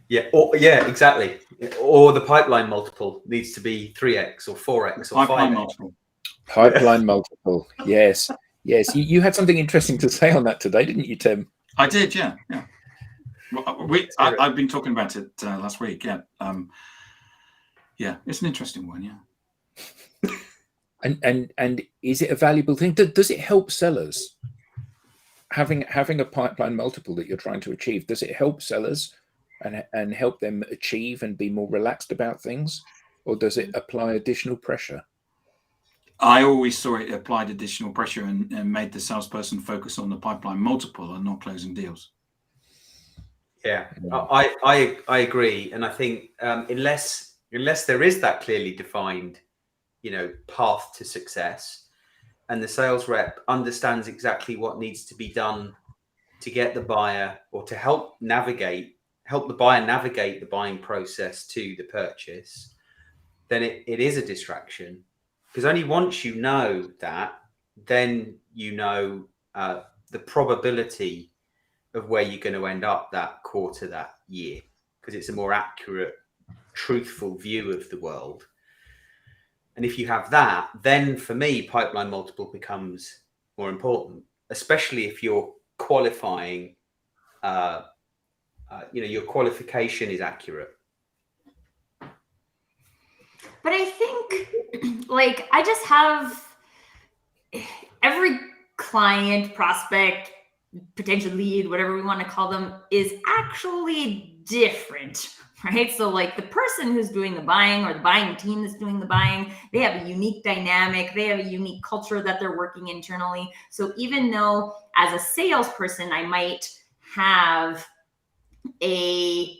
exactly. Or the pipeline multiple needs to be 3x or 4x or 5x.
Pipeline multiple, yes. You had something interesting to say on that today, didn't you, Tim?
I did, yeah. I've been talking about it last week. Yeah. Yeah, it's an interesting one. Yeah.
And is it a valuable thing? Does it help sellers? Having a pipeline multiple that you're trying to achieve, does it help sellers and help them achieve and be more relaxed about things, or does it apply additional pressure?
I always saw it applied additional pressure and made the salesperson focus on the pipeline multiple and not closing deals.
Yeah, I agree, and I think unless there is that clearly defined, path to success, and the sales rep understands exactly what needs to be done to get the buyer, or to help the buyer navigate the buying process to the purchase, then it is a distraction. Because only once you know that, then the probability of where you're going to end up that quarter, that year, because it's a more accurate, truthful view of the world. And if you have that, then for me, pipeline multiple becomes more important, especially if you're qualifying, your qualification is accurate.
But I think, I just have every client, prospect, potential lead, whatever we want to call them, is actually different, right? So the person who's doing the buying, or the buying team that's doing the buying, they have a unique dynamic. They have a unique culture that they're working internally. So even though as a salesperson, I might have a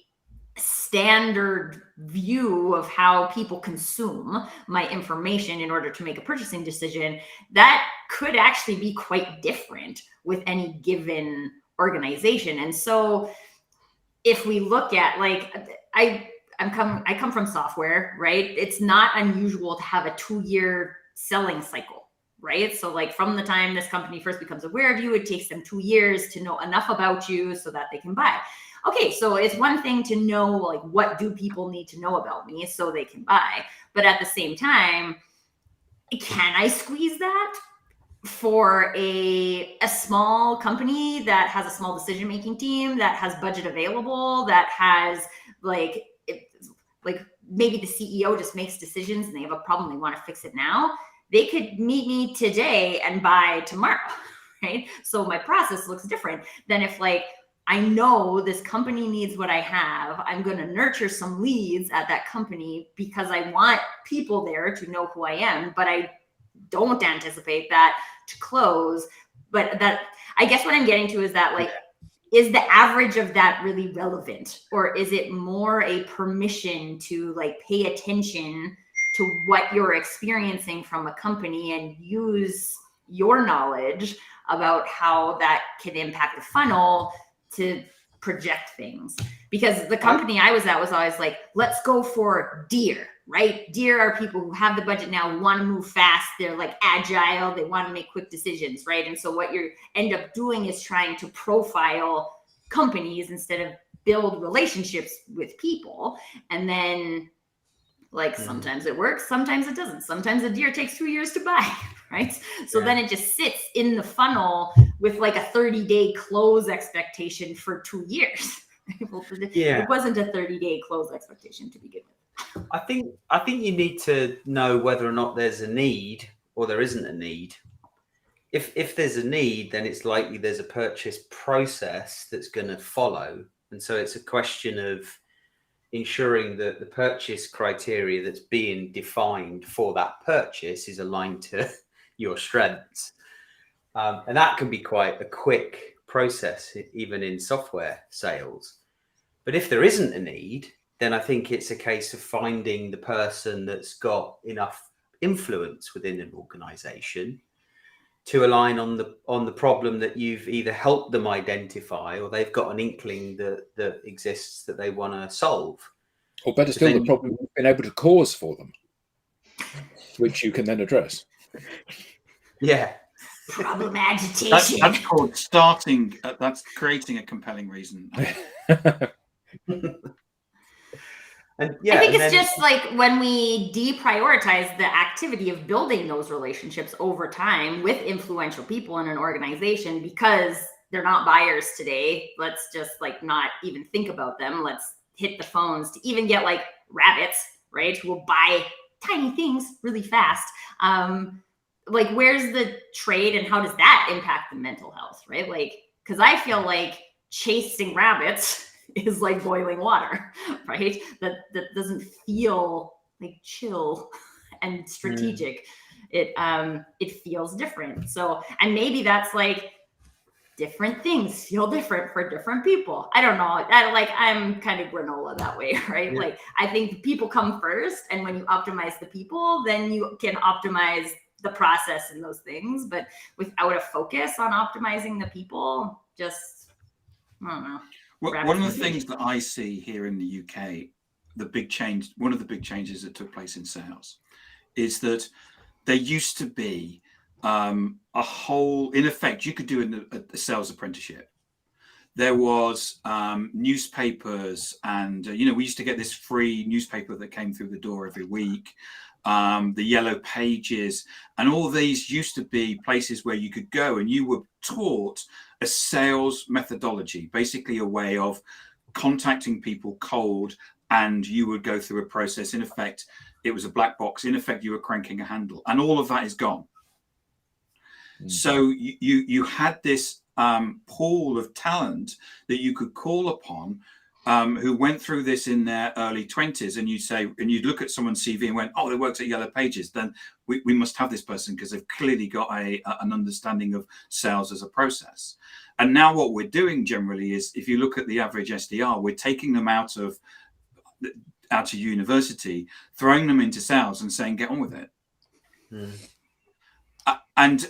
standard view of how people consume my information in order to make a purchasing decision, that could actually be quite different with any given organization. And so if we look at I come from software, right? It's not unusual to have a 2-year selling cycle, right? So from the time this company first becomes aware of you, it takes them 2 years to know enough about you so that they can buy. Okay, so it's one thing to know what do people need to know about me so they can buy, but at the same time, can I squeeze that for a small company that has a small decision-making team, that has budget available, that has maybe the CEO just makes decisions and they have a problem, they want to fix it now. They could meet me today and buy tomorrow, right? So my process looks different than if I know this company needs what I have. I'm going to nurture some leads at that company because I want people there to know who I am, but I don't anticipate that to close. But that, I guess what I'm getting to is that is the average of that really relevant, or is it more a permission to pay attention to what you're experiencing from a company and use your knowledge about how that can impact the funnel to project things? Because the company I was at was always let's go for deer, right? Deer are people who have the budget now, who want to move fast. They're agile. They want to make quick decisions, right? And so what you end up doing is trying to profile companies instead of build relationships with people. And then sometimes it works, sometimes it doesn't. Sometimes a deer takes 2 years to buy, right? So then it just sits in the funnel with a 30-day close expectation for 2 years. It wasn't a 30-day close expectation to begin with.
I think you need to know whether or not there's a need or there isn't a need. If there's a need, then it's likely there's a purchase process that's going to follow. And so it's a question of ensuring that the purchase criteria that's being defined for that purchase is aligned to your strengths. And that can be quite a quick process, even in software sales. But if there isn't a need, then I think it's a case of finding the person that's got enough influence within an organization to align on the problem that you've either helped them identify, or they've got an inkling that exists that they want to solve.
Or better still, the problem you've been able to cause for them, which you can then address.
Yeah.
Problem agitation.
That's called starting. That's creating a compelling reason.
And
I think it's just when we deprioritize the activity of building those relationships over time with influential people in an organization because they're not buyers today. Let's just like not even think about them. Let's hit the phones to even get like rabbits, right? Who will buy tiny things really fast. Like, where's the trade and how does that impact the mental health, right? Like, because I feel like chasing rabbits is like boiling water, right? That doesn't feel like chill and strategic. It feels different. So, and maybe that's like different things feel different for different people. I don't know. I'm kind of granola that way, right? Yeah. Like, I think people come first, and when you optimize the people, then you can optimize the process and those things. But without a focus on optimizing the people, just, I don't know.
Well, one of the things that I see here in the UK, one of the big changes that took place in sales is that there used to be a whole, in effect, you could do a sales apprenticeship. There was newspapers, and we used to get this free newspaper that came through the door every week, the Yellow Pages, and all these used to be places where you could go and you were taught a sales methodology, basically a way of contacting people cold, and you would go through a process. In effect, it was a black box. In effect, you were cranking a handle, and all of that is gone. So you had this pool of talent that you could call upon, who went through this in their early 20s, and you'd look at someone's CV and went, oh, they worked at Yellow Pages, then we must have this person because they've clearly got an understanding of sales as a process. And now what we're doing generally is, if you look at the average SDR, we're taking them out of university, throwing them into sales and saying, get on with it. And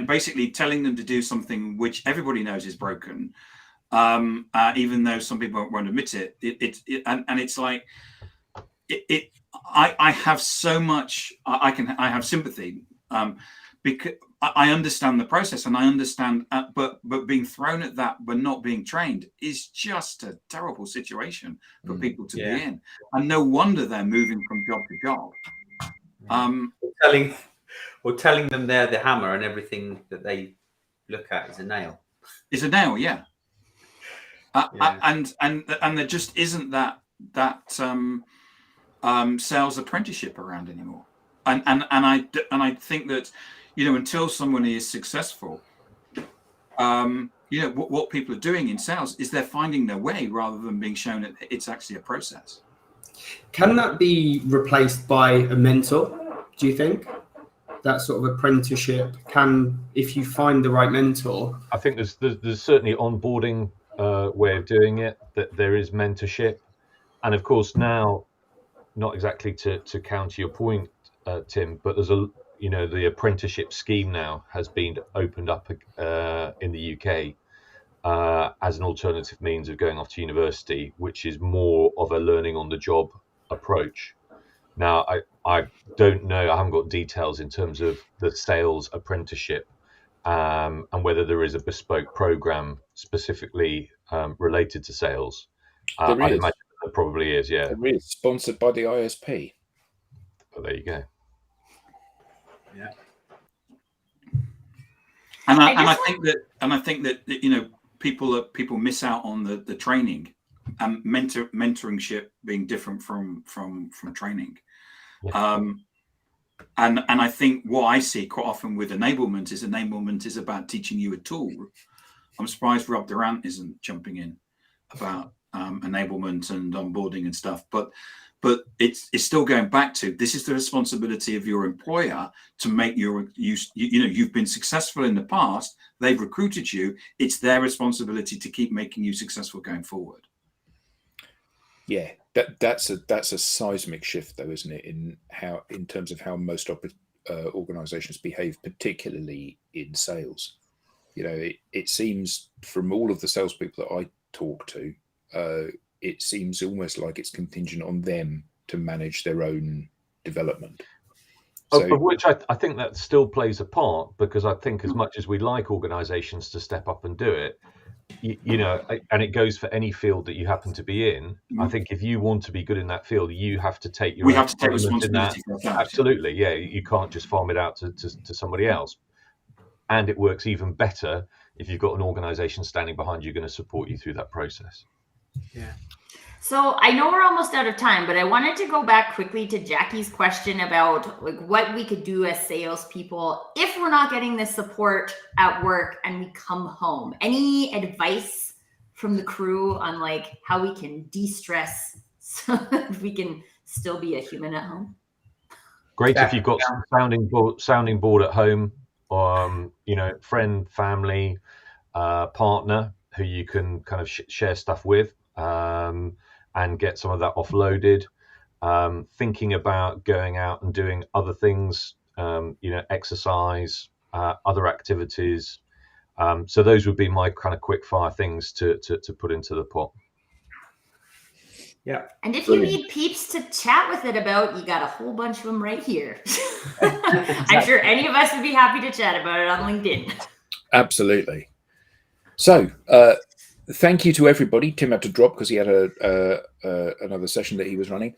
basically telling them to do something which everybody knows is broken, even though some people won't admit it. And it's like I have so much. I have sympathy because I understand the process, and I understand. But being thrown at that, but not being trained, is just a terrible situation for people to be in. And no wonder they're moving from job to job.
Telling them they're the hammer and everything that they look at is a nail.
Is a nail, yeah. And there just isn't that sales apprenticeship around anymore. And I think that until someone is successful, what people are doing in sales is they're finding their way rather than being shown that it's actually a process.
Can that be replaced by a mentor, do you think? That sort of apprenticeship can, if you find the right mentor.
I think there's certainly onboarding way of doing it, that there is mentorship. And of course now, not exactly to counter your point, Tim, but there's the apprenticeship scheme now has been opened up in the UK as an alternative means of going off to university, which is more of a learning on the job approach. Now, I don't know, I haven't got details in terms of the sales apprenticeship and whether there is a bespoke program specifically related to sales. I'd imagine there probably is, yeah.
There is, sponsored by the ISP.
But there you go.
Yeah.
And I think that people miss out on the training, and mentoringship being different from training. Yeah. And I think what I see quite often with enablement is about teaching you a tool. I'm surprised Rob Durant isn't jumping in about enablement and onboarding and stuff, but it's still going back to, this is the responsibility of your employer to make you've been successful in the past, they've recruited you, it's their responsibility to keep making you successful going forward.
Yeah, that's a seismic shift, though, isn't it? In terms of how most organisations behave, particularly in sales. It seems from all of the salespeople that I talk to, it seems almost like it's contingent on them to manage their own development.
Of which I think that still plays a part, because I think as much as we like organisations to step up and do it, and it goes for any field that you happen to be in. I think if you want to be good in that field, you have to take your
responsibility for that.
Absolutely, yeah. You can't just farm it out to somebody else. And it works even better if you've got an organization standing behind you, going to support you through that process.
Yeah.
So I know we're almost out of time, but I wanted to go back quickly to Jackie's question about like what we could do as salespeople if we're not getting this support at work and we come home. Any advice from the crew on like how we can de-stress so that we can still be a human at home?
Great if you've got some sounding board at home, friend, family, partner who you can kind of share stuff with, and get some of that offloaded. Thinking about going out and doing other things, exercise, other activities. So those would be my kind of quick fire things to put into the pot.
Yeah.
And if you need peeps to chat with it about, you got a whole bunch of them right here. I'm sure any of us would be happy to chat about it on LinkedIn.
Absolutely. So thank you to everybody. Tim had to drop because he had another session that he was running.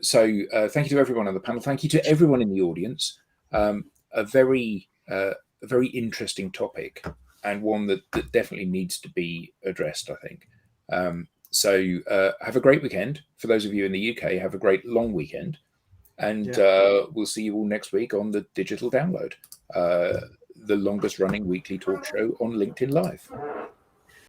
So thank you to everyone on the panel. Thank you to everyone in the audience. A very interesting topic, and one that definitely needs to be addressed, I think. So have a great weekend. For those of you in the UK, have a great long weekend. And we'll see you all next week on the Digital Download, the longest running weekly talk show on LinkedIn Live.